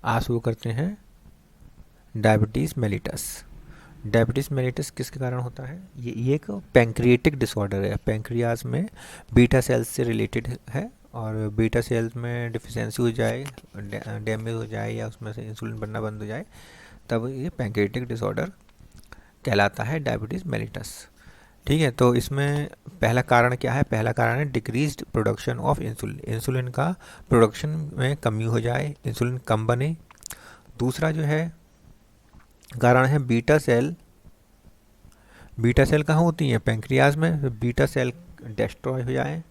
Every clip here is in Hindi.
आज शुरू करते हैं डायबिटीज़ मेलिटस। डायबिटीज़ मेलिटस किसके कारण होता है? ये एक पैंक्रिएटिक डिसऑर्डर है। पैंक्रियाज में बीटा सेल्स से रिलेटेड है, और बीटा सेल्स में डिफिशियंसी हो जाए, डैमेज हो जाए, या उसमें से इंसुलिन बनना बंद हो जाए, तब ये पैंक्रिएटिक डिसऑर्डर कहलाता है डायबिटीज़ मेलिटस। ठीक है, तो इसमें पहला कारण क्या है? पहला कारण है decreased production of insulin. Insulin का प्रोडक्शन में कमी हो जाए, इंसुलिन कम बने। दूसरा जो है कारण है बीटा सेल। बीटा सेल कहाँ होती हैं? पैंक्रियाज में। बीटा सेल डिस्ट्रॉय हो जाए,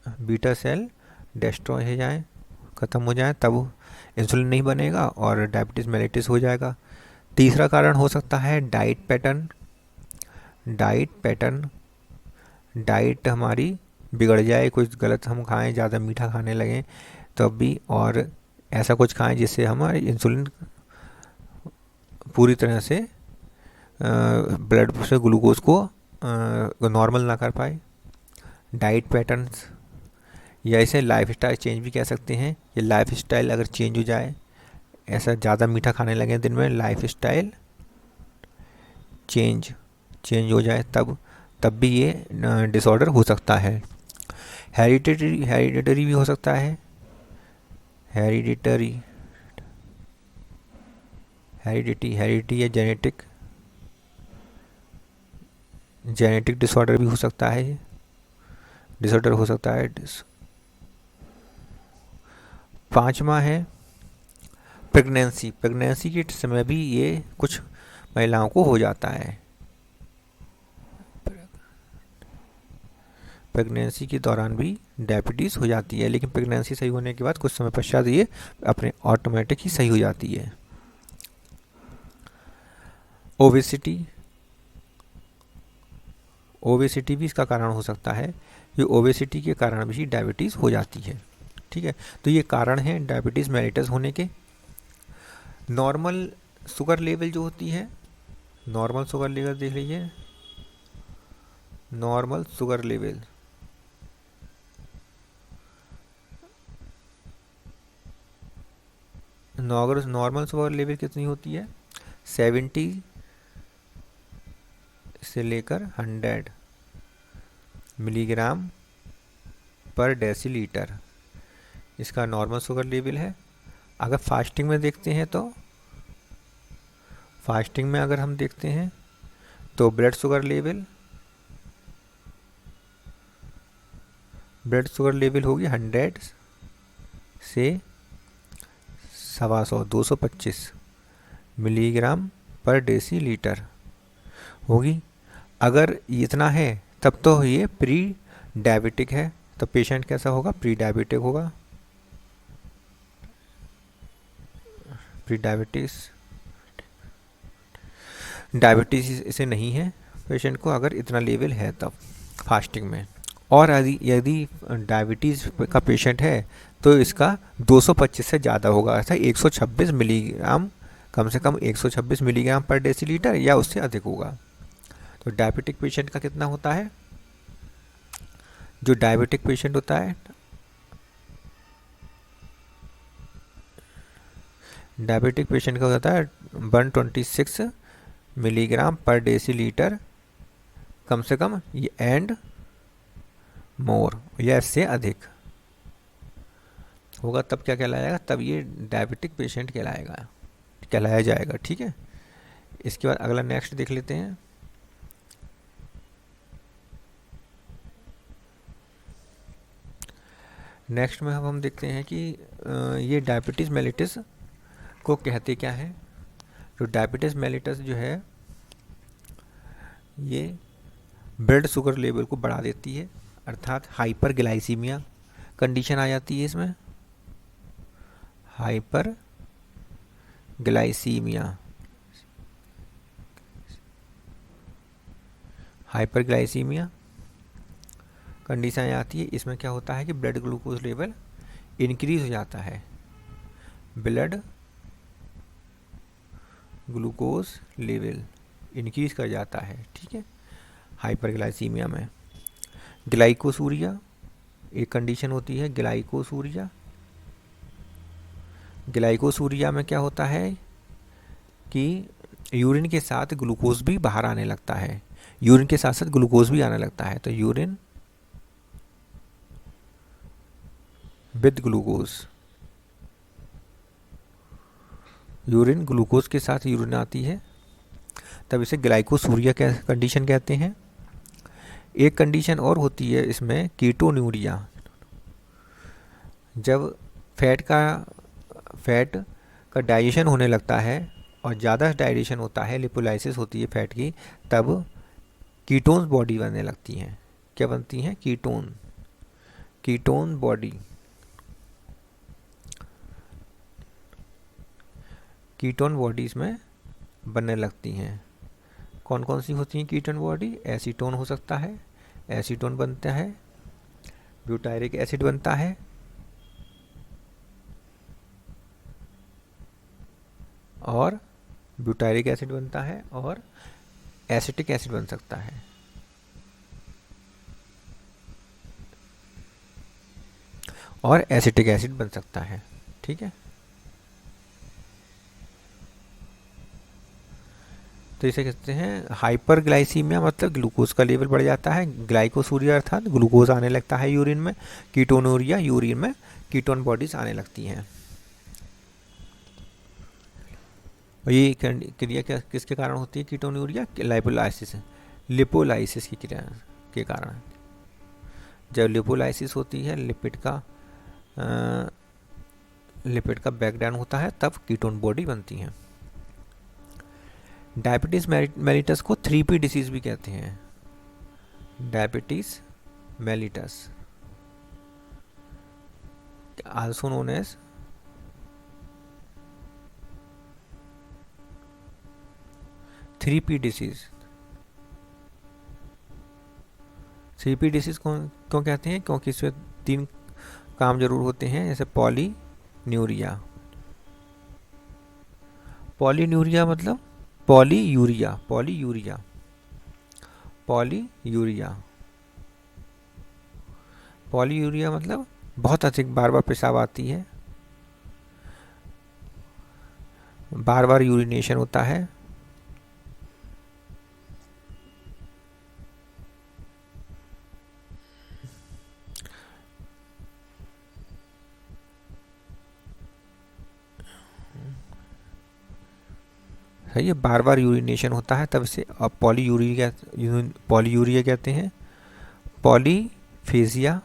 बीटा सेल डिस्ट्रॉय हो जाए, ख़त्म हो जाए, तब इंसुलिन नहीं बनेगा और डायबिटीज़ मेलिटस हो जाएगा। तीसरा कारण हो सकता है diet pattern. Diet pattern, diet हमारी बिगड़ जाए, कुछ गलत हम खाएं, ज़्यादा मीठा खाने लगें तब भी, और ऐसा कुछ खाएं जिससे हमारे इंसुलिन पूरी तरह से ब्लड से ग्लूकोज को नॉर्मल ना कर पाए। डाइट पैटर्न्स, या इसे लाइफस्टाइल चेंज भी कह सकते हैं। ये लाइफस्टाइल अगर चेंज हो जाए, ऐसा ज़्यादा मीठा खाने लगे दिन में, लाइफस्टाइल चेंज हो जाए, तब भी ये डिसऑर्डर हो सकता है। हेरिडिटरी भी हो सकता है। हेरिडिटी या जेनेटिक डिसऑर्डर भी हो सकता है। डिसऑर्डर हो सकता है। पांचवा है प्रेगनेंसी। प्रेगनेंसी के समय भी ये कुछ महिलाओं को हो जाता है। प्रेगनेंसी के दौरान भी डायबिटीज़ हो जाती है, लेकिन प्रेगनेंसी सही होने के बाद कुछ समय पश्चात ये अपने ऑटोमेटिक ही सही हो जाती है। ओबेसिटी, ओबेसिटी भी इसका कारण हो सकता है। ये ओबेसिटी के कारण भी डायबिटीज़ हो जाती है। ठीक है, तो ये कारण है डायबिटीज़ मेलिटस होने के। नॉर्मल शुगर लेवल जो होती है, नॉर्मल शुगर लेवल देख लीजिए। Normal sugar level, normal sugar level कितनी होती है? 70 से लेकर 100 मिलीग्राम पर डेसीलीटर इसका नॉर्मल शुगर लेवल है। अगर फास्टिंग में देखते हैं तो, फास्टिंग में अगर हम देखते हैं तो ब्लड शुगर लेवल होगी 100 से 125 225 मिलीग्राम पर डेसीलीटर होगी। अगर इतना है तब तो ये प्री डायबिटिक है। तो पेशेंट कैसा होगा? प्री डायबिटिक होगा। प्री डायबिटीज़ इसे नहीं है पेशेंट को, अगर इतना लेवल है तब फास्टिंग में। और यदि डायबिटीज़ का पेशेंट है तो इसका 225 से ज़्यादा होगा, अर्थात 126 मिलीग्राम, कम से कम 126 मिलीग्राम पर डेसीलीटर या उससे अधिक होगा। तो डायबिटिक पेशेंट का कितना होता है? जो डायबिटिक पेशेंट होता है, डायबिटिक पेशेंट का होता है 126 मिलीग्राम पर डेसीलीटर, कम से कम, एंड मोर, या इससे अधिक होगा, तब क्या कहलाएगा? तब ये डायबिटिक पेशेंट कहलाया जाएगा। ठीक है, इसके बाद अगला नेक्स्ट देख लेते हैं। नेक्स्ट में हम देखते हैं कि ये डायबिटीज़ मेलिटस को कहते क्या है। तो डायबिटीज़ मेलिटस जो है ये ब्लड शुगर लेवल को बढ़ा देती है, अर्थात हाइपर ग्लाइसीमिया कंडीशन आ जाती है इसमें। Hyperglycaemia, hyperglycaemia condition आती है। इसमें क्या होता है कि ब्लड ग्लूकोज लेवल इंक्रीज हो जाता है। ब्लड ग्लूकोज लेवल इंक्रीज कर जाता है। ठीक है, हाइपरग्लाइसीमिया में। ग्लाइकोसूरिया एक कंडीशन होती है, ग्लाइकोसूरिया ग्लाइकोसूरिया में क्या होता है कि यूरिन के साथ ग्लूकोज भी बाहर आने लगता है, यूरिन के साथ साथ ग्लूकोज भी आने लगता है, तो urine with glucose, urine glucose के साथ यूरिन आती है, तब इसे ग्लाइकोसूरिया कंडीशन कहते हैं। एक कंडीशन और होती है इसमें, कीटोन्यूरिया। जब फैट का डाइजेशन होने लगता है और ज़्यादा डाइजेशन होता है, लिपोलाइसिस होती है फैट की, तब कीटोन्स बॉडी बनने लगती हैं। क्या बनती हैं? Ketone body. कीटोन बॉडीज में बनने लगती हैं। कौन कौन सी होती हैं कीटोन बॉडी? एसीटोन हो सकता है, एसीटोन बनता है, ब्यूटायरिक एसिड बनता है, और ब्यूटायरिक एसिड बनता है, और एसिटिक एसिड बन सकता है। और एसिटिक एसिड बन सकता है। ठीक है, तो इसे कहते हैं हाइपरग्लाइसीमिया, मतलब ग्लूकोज का लेवल बढ़ जाता है, ग्लाइकोसूरिया अर्थात ग्लूकोज आने लगता है यूरिन में, कीटोनूरिया, यूरिन में कीटोन बॉडीज आने लगती हैं। और ये क्रिया किसके कारण होती है? कीटोनूरिया लिपोलाइसिस की क्रिया के कारण। जब लिपोलाइसिस होती है, लिपिड का ब्रेकडाउन होता है, तब कीटोन बॉडी बनती है। डायबिटीज मेलिटस को 3P डिसीज भी कहते हैं। Diabetes mellitus also known as 3P disease. 3P disease क्यों कहते हैं? क्योंकि इसमें 3 काम जरूर होते हैं, जैसे पॉलीन्यूरिया। पॉलीन्यूरिया मतलब पॉलीयूरिया मतलब बहुत अधिक बार बार पेशाब आती है, बार बार यूरिनेशन होता है, सही है, बार बार यूरिनेशन होता है, तब इसे पॉलीयूरिया कहते हैं। पॉलीफेजिया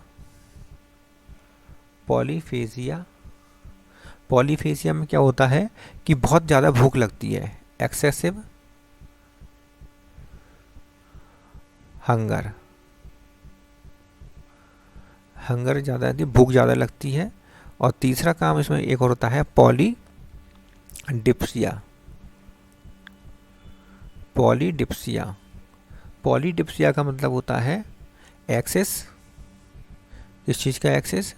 पॉलीफेजिया में क्या होता है कि बहुत ज़्यादा भूख लगती है, एक्सेसिव हंगर ज़्यादा, भूख ज़्यादा लगती है। और तीसरा काम इसमें एक और होता है, पॉलीडिप्सिया। पॉलीडिप्सिया का मतलब होता है एक्सेस, किस चीज़ का एक्सेस?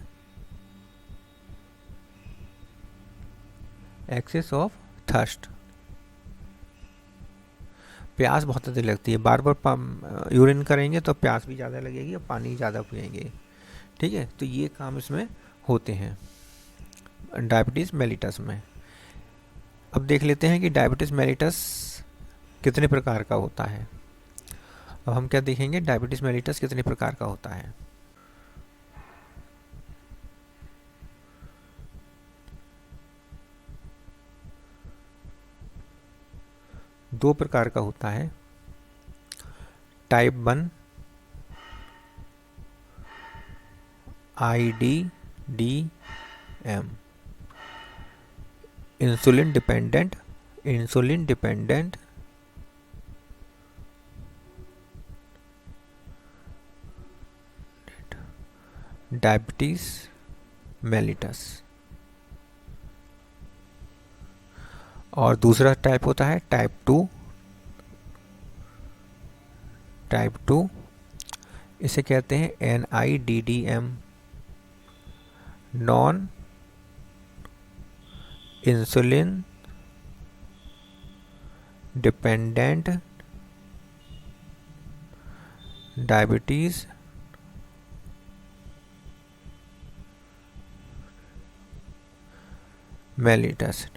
Access of thirst. प्यास बहुत अधिक लगती है, बार बार यूरिन करेंगे तो प्यास भी ज़्यादा लगेगी और पानी ज़्यादा पिएंगे। ठीक है, तो ये काम इसमें होते हैं डायबिटीज़ मेलिटस में। अब देख लेते हैं कि डायबिटीज़ मेलिटस कितने प्रकार का होता है। अब हम क्या देखेंगे, डायबिटीज़ मेलिटस कितने प्रकार का होता है। दो प्रकार का होता है, type 1 IDDM, insulin dependent diabetes mellitus. और दूसरा टाइप होता है टाइप 2, इसे कहते हैं NIDDM, non insulin dependent diabetes mellitus.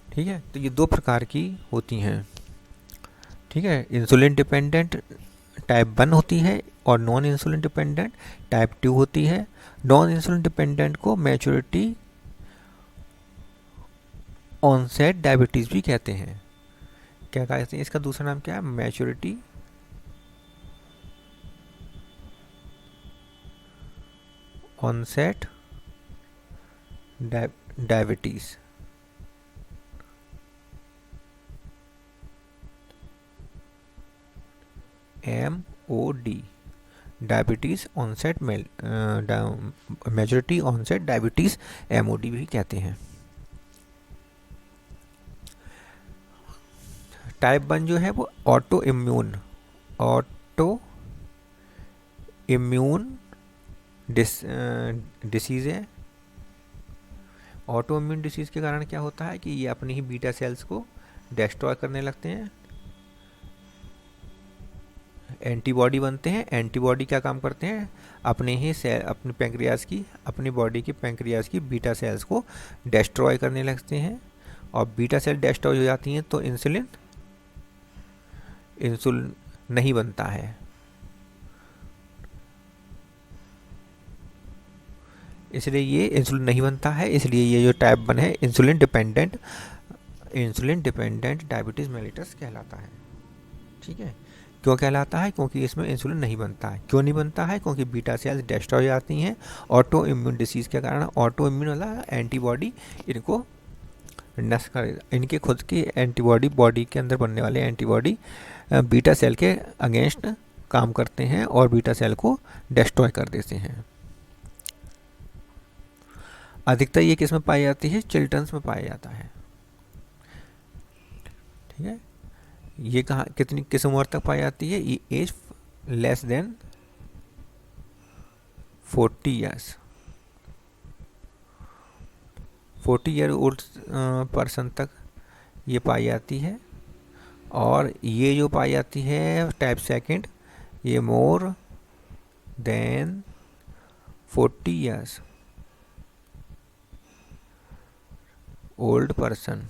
ठीक है, तो ये दो प्रकार की होती हैं। ठीक है, इंसुलिन डिपेंडेंट टाइप 1 होती है और नॉन इंसुलिन डिपेंडेंट टाइप 2 होती है। नॉन इंसुलिन डिपेंडेंट को मैच्योरिटी ऑनसेट डायबिटीज़ भी कहते हैं। क्या कहते हैं, इसका दूसरा नाम क्या है, maturity onset diabetes. MOD, diabetes onset majority onset diabetes MOD भी कहते हैं। टाइप 1 जो है वो ऑटो इम्यून डिसीज़ है। ऑटो इम्यून डिसीज़ के कारण क्या होता है कि ये अपनी ही बीटा सेल्स को डिस्ट्रॉय करने लगते हैं, एंटीबॉडी बनते हैं। एंटीबॉडी क्या काम करते हैं, अपने ही सेल, अपने पैंक्रियाज की, अपनी बॉडी की पैंक्रियाज की बीटा सेल्स को डिस्ट्रॉय करने लगते हैं। और बीटा सेल डिस्ट्रॉय हो जाती हैं तो इंसुलिन नहीं बनता है। इसलिए ये इंसुलिन नहीं बनता है, इसलिए ये जो टाइप 1 है इंसुलिन डिपेंडेंट डायबिटीज़ मेलिटस कहलाता है। ठीक है, क्यों कहलाता है, क्योंकि इसमें इंसुलिन नहीं बनता है। क्यों नहीं बनता है, क्योंकि बीटा सेल्स डिस्ट्रॉय हो जाती हैं ऑटो इम्यून डिसीज़ के कारण। ऑटो इम्यून वाला एंटीबॉडी इनको नष्ट कर, इनके खुद की एंटीबॉडी, बॉडी के अंदर बनने वाले एंटीबॉडी बीटा सेल के अगेंस्ट काम करते हैं और बीटा सेल को डिस्ट्रॉय कर देते हैं। अधिकतर ये किस में पाई जाती है, चिल्ड्रंस में पाया जाता है। ठीक है, ये कहाँ किस उम्र तक पाई जाती है, ये age less than 40 years, 40 year old person तक ये पाई जाती है। और ये जो पाई जाती है टाइप 2, ये more than 40 years old person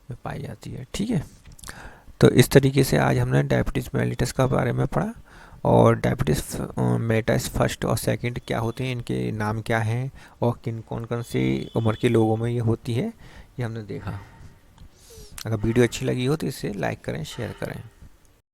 में पाई जाती है। ठीक है, तो इस तरीके से आज हमने डायबिटीज़ मेलिटस का बारे में पढ़ा और डायबिटीज़ मेलिटस फर्स्ट और सेकंड क्या होते हैं, इनके नाम क्या हैं और कौन कौन सी उम्र के लोगों में ये होती है, ये हमने देखा। अगर वीडियो अच्छी लगी हो तो इसे लाइक करें, शेयर करें।